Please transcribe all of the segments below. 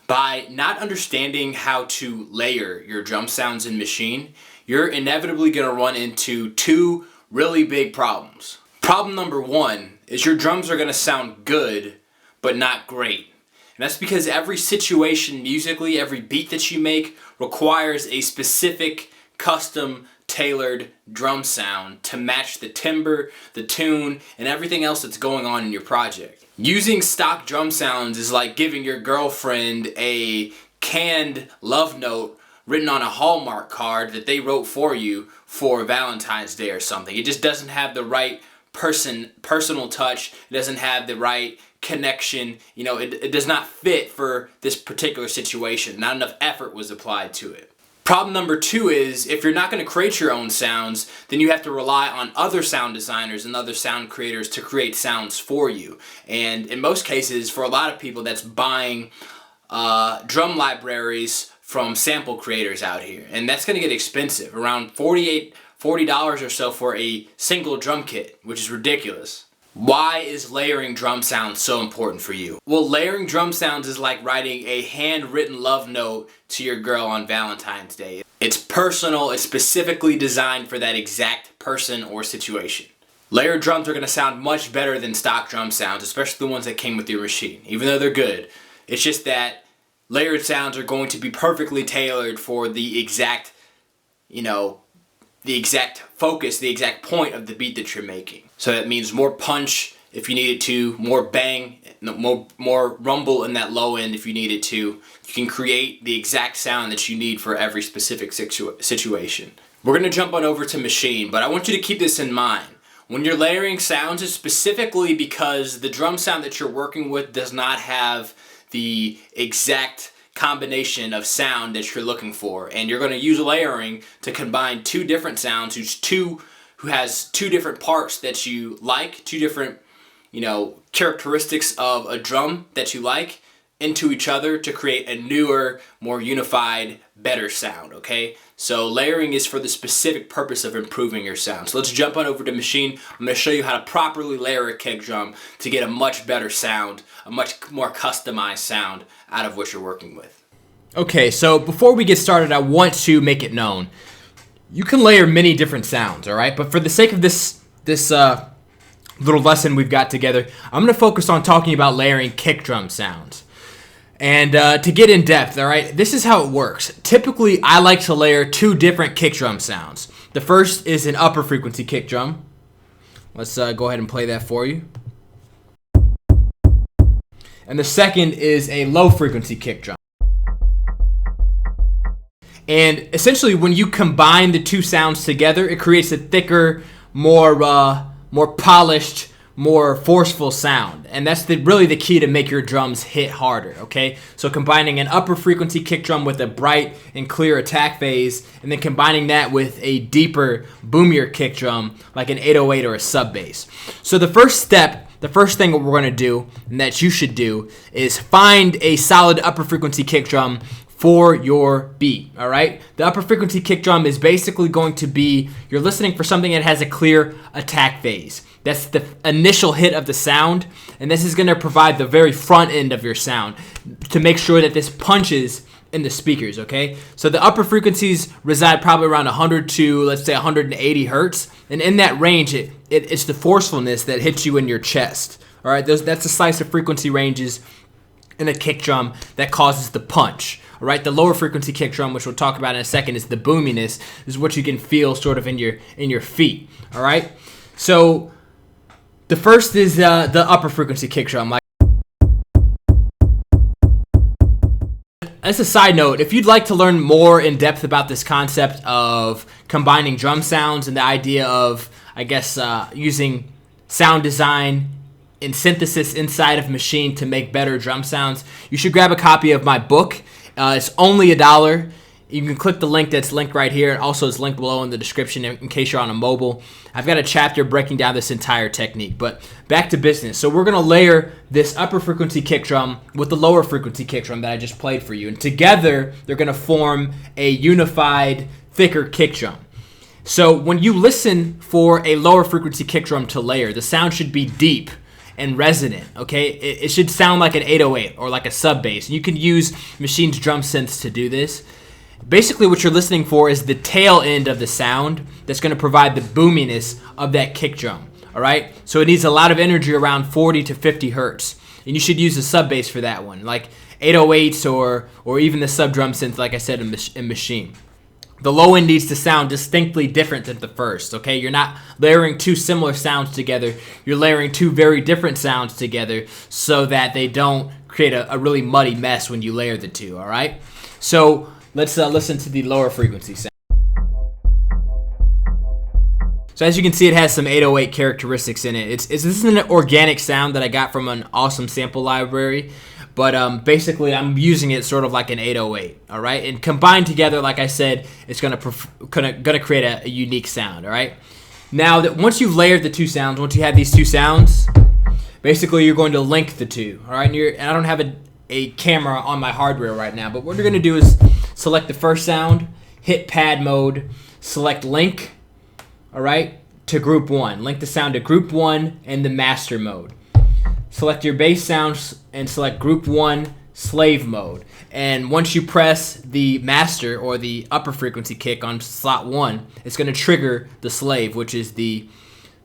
By not understanding how to layer your drum sounds in Maschine, you're inevitably going to run into two really big problems. Problem number one is your drums are going to sound good, but not great. And that's because every situation musically, every beat that you make requires a specific custom tailored drum sound to match the timbre, the tune, and everything else that's going on in your project. Using stock drum sounds is like giving your girlfriend a canned love note written on a Hallmark card that they wrote for you for Valentine's Day or something. It just doesn't have the right personal touch. It doesn't have the right connection. It does not fit for this particular situation. Not enough effort was applied to it. Problem number two is, if you're not going to create your own sounds, then you have to rely on other sound designers and other sound creators to create sounds for you. And in most cases, for a lot of people, that's buying drum libraries from sample creators out here. And that's going to get expensive, around $40 or so for a single drum kit, which is ridiculous. Why is layering drum sounds so important for you? Well, layering drum sounds is like writing a handwritten love note to your girl on Valentine's Day. It's personal, it's specifically designed for that exact person or situation. Layered drums are going to sound much better than stock drum sounds, especially the ones that came with your machine, even though they're good. It's just that layered sounds are going to be perfectly tailored for the exact, the exact focus, the exact point of the beat that you're making. So that means more punch if you need it to, more bang, more rumble in that low end if you need it to. You can create the exact sound that you need for every specific situation. We're going to jump on over to Maschine, but I want you to keep this in mind. When you're layering sounds, it's specifically because the drum sound that you're working with does not have the exact combination of sound that you're looking for, and you're going to use layering to combine two different sounds who has two different parts that you like, two different characteristics of a drum that you like into each other to create a newer, more unified, better sound. Okay, so layering is for the specific purpose of improving your sound. So let's jump on over to Maschine. I'm going to show you how to properly layer a kick drum to get a much better sound, a much more customized sound out of what you're working with. Okay, so before we get started, I want to make it known you can layer many different sounds, all right? But for the sake of this little lesson we've got together, I'm going to focus on talking about layering kick drum sounds. And to get in depth, all right, this is how it works. Typically, I like to layer two different kick drum sounds. The first is an upper frequency kick drum. Let's go ahead and play that for you. And the second is a low frequency kick drum. And essentially, when you combine the two sounds together, it creates a thicker, more polished, more forceful sound. And that's really the key to make your drums hit harder, okay? So combining an upper frequency kick drum with a bright and clear attack phase, and then combining that with a deeper, boomier kick drum, like an 808 or a sub bass. So the first thing that we're going to do, and that you should do, is find a solid upper frequency kick drum for your beat, all right? The upper frequency kick drum is basically going to be, you're listening for something that has a clear attack phase. That's the initial hit of the sound, and this is going to provide the very front end of your sound to make sure that this punches in the speakers, okay? So the upper frequencies reside probably around 100 to, let's say, 180 hertz, and in that range, it's the forcefulness that hits you in your chest, all right? That's the slice of frequency ranges in a kick drum that causes the punch. All right, the lower frequency kick drum, which we'll talk about in a second, is the boominess. This is what you can feel sort of in your feet. All right, so the first is the upper frequency kick drum. As a side note, if you'd like to learn more in depth about this concept of combining drum sounds and the idea of, using sound design and synthesis inside of Maschine to make better drum sounds, you should grab a copy of my book. It's only $1. You can click the link that's linked right here. It also is linked below in the description in case you're on a mobile. I've got a chapter breaking down this entire technique. But back to business. So we're going to layer this upper frequency kick drum with the lower frequency kick drum that I just played for you. And together, they're going to form a unified, thicker kick drum. So when you listen for a lower frequency kick drum to layer, the sound should be deep and resonant, okay? It should sound like an 808 or like a sub bass. You can use Maschine's drum synths to do this. Basically what you're listening for is the tail end of the sound that's going to provide the boominess of that kick drum, all right? So it needs a lot of energy around 40 to 50 hertz, and you should use a sub bass for that one, like 808s or even the sub drum synth, like I said, in Maschine. The low end needs to sound distinctly different than the first, okay? You're not layering two similar sounds together. You're layering two very different sounds together so that they don't create a really muddy mess when you layer the two, all right? So let's listen to the lower frequency sound. So as you can see, it has some 808 characteristics in it. This is an organic sound that I got from an awesome sample library, but basically I'm using it sort of like an 808, all right? And combined together, like I said, it's gonna create a unique sound, all right? Now that once you've layered the two sounds, once you have these two sounds, basically you're going to link the two, all right? And I don't have a camera on my hardware right now, but what you're gonna do is select the first sound, hit pad mode, select link, all right, to group 1. Link the sound to group 1 in the master mode. Select your bass sounds and select group 1 slave mode. And once you press the master or the upper frequency kick on slot 1, it's going to trigger the slave, which is the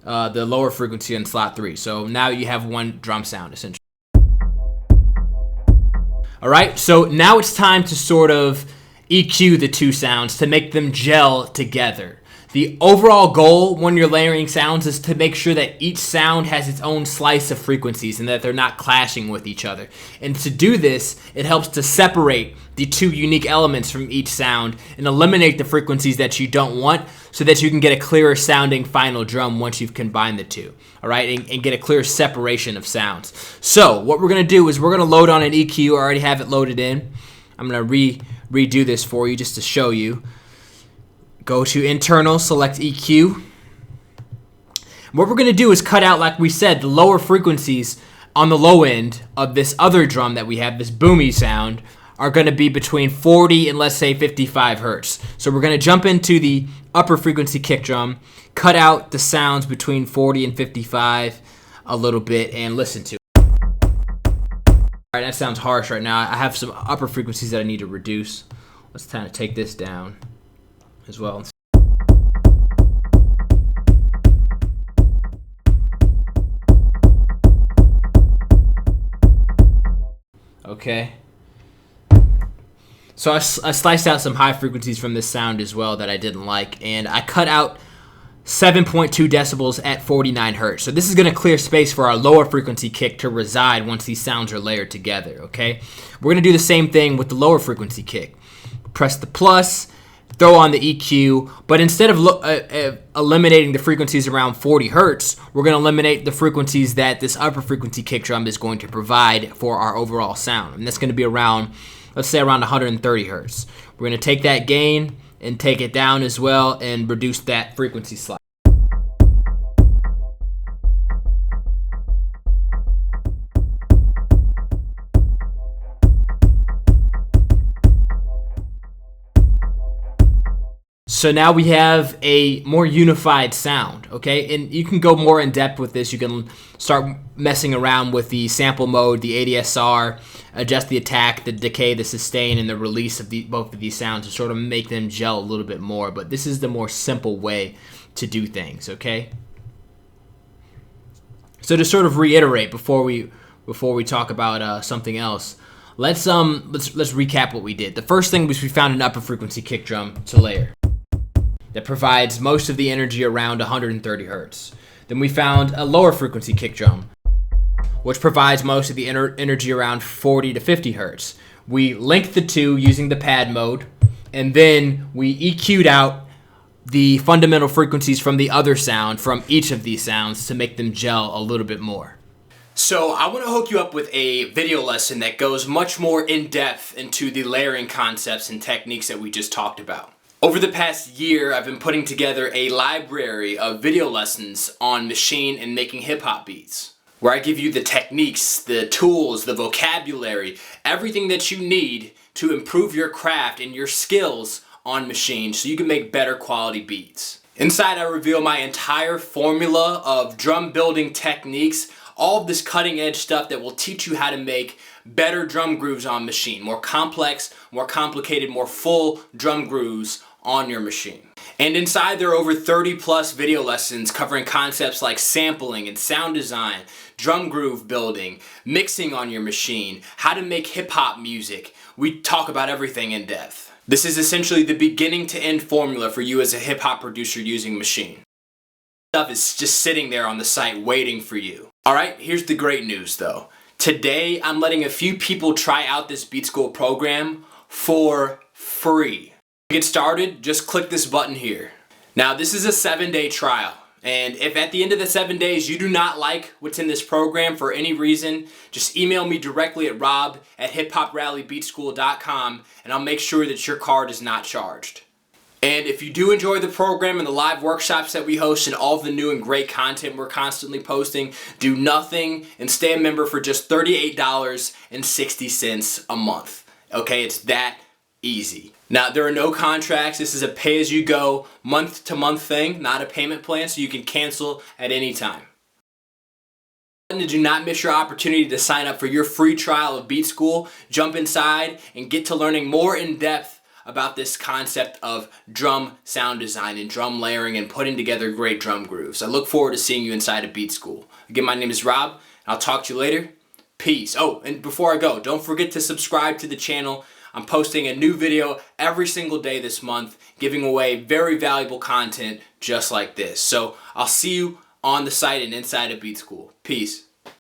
lower frequency on slot 3. So now you have one drum sound essentially. All right, so now it's time to sort of EQ the two sounds to make them gel together. The overall goal when you're layering sounds is to make sure that each sound has its own slice of frequencies and that they're not clashing with each other. And to do this, it helps to separate the two unique elements from each sound and eliminate the frequencies that you don't want so that you can get a clearer sounding final drum once you've combined the two, all right, and get a clear separation of sounds. So what we're going to do is we're going to load on an EQ. I already have it loaded in. I'm going to redo this for you just to show you. Go to internal, select EQ. What we're going to do is cut out, like we said, the lower frequencies on the low end of this other drum that we have, this boomy sound, are going to be between 40 and let's say 55 hertz. So we're going to jump into the upper frequency kick drum, cut out the sounds between 40 and 55 a little bit, and listen to it. All right, that sounds harsh right now. I have some upper frequencies that I need to reduce. Let's kind of take this down as well. Okay. So I sliced out some high frequencies from this sound as well that I didn't like, and I cut out 7.2 decibels at 49 hertz. So this is going to clear space for our lower frequency kick to reside once these sounds are layered together, okay? We're going to do the same thing with the lower frequency kick. Press the plus, throw on the EQ, but instead of eliminating the frequencies around 40 hertz, we're going to eliminate the frequencies that this upper frequency kick drum is going to provide for our overall sound. And that's going to be around, let's say around 130 hertz. We're going to take that gain and take it down as well and reduce that frequency slide. So now we have a more unified sound, okay? And you can go more in depth with this. You can start messing around with the sample mode, the ADSR, adjust the attack, the decay, the sustain, and the release of both of these sounds to sort of make them gel a little bit more. But this is the more simple way to do things, okay? So to sort of reiterate before we talk about something else, let's recap what we did. The first thing was we found an upper frequency kick drum to layer that provides most of the energy around 130 hertz. Then we found a lower frequency kick drum, which provides most of the energy around 40 to 50 hertz. We linked the two using the pad mode, and then we EQ'd out the fundamental frequencies from the other sound from each of these sounds to make them gel a little bit more. So I want to hook you up with a video lesson that goes much more in depth into the layering concepts and techniques that we just talked about. Over the past year, I've been putting together a library of video lessons on Maschine and making hip-hop beats, where I give you the techniques, the tools, the vocabulary, everything that you need to improve your craft and your skills on Maschine so you can make better quality beats. Inside, I reveal my entire formula of drum building techniques, all of this cutting edge stuff that will teach you how to make better drum grooves on Maschine, more complex, more complicated, more full drum grooves on your Maschine. And inside there are over 30 plus video lessons covering concepts like sampling and sound design, drum groove building, mixing on your Maschine, how to make hip hop music. We talk about everything in depth. This is essentially the beginning to end formula for you as a hip hop producer using Maschine. Stuff is just sitting there on the site waiting for you. Alright, here's the great news though. Today I'm letting a few people try out this Beat School program for free. To get started, just click this button here. Now this is a 7-day trial, and if at the end of the 7 days you do not like what's in this program for any reason, just email me directly at rob@hiphoprallybeatschool.com and I'll make sure that your card is not charged. And if you do enjoy the program and the live workshops that we host and all of the new and great content we're constantly posting, do nothing and stay a member for just $38.60 a month. Okay, it's that easy. Now, there are no contracts. This is a pay-as-you-go, month-to-month thing, not a payment plan, so you can cancel at any time. And do not miss your opportunity to sign up for your free trial of Beat School. Jump inside and get to learning more in depth about this concept of drum sound design and drum layering and putting together great drum grooves. I look forward to seeing you inside of Beat School. Again, my name is Rob, and I'll talk to you later. Peace. Oh, and before I go, don't forget to subscribe to the channel. I'm posting a new video every single day this month, giving away very valuable content just like this. So I'll see you on the site and inside of Beat School. Peace.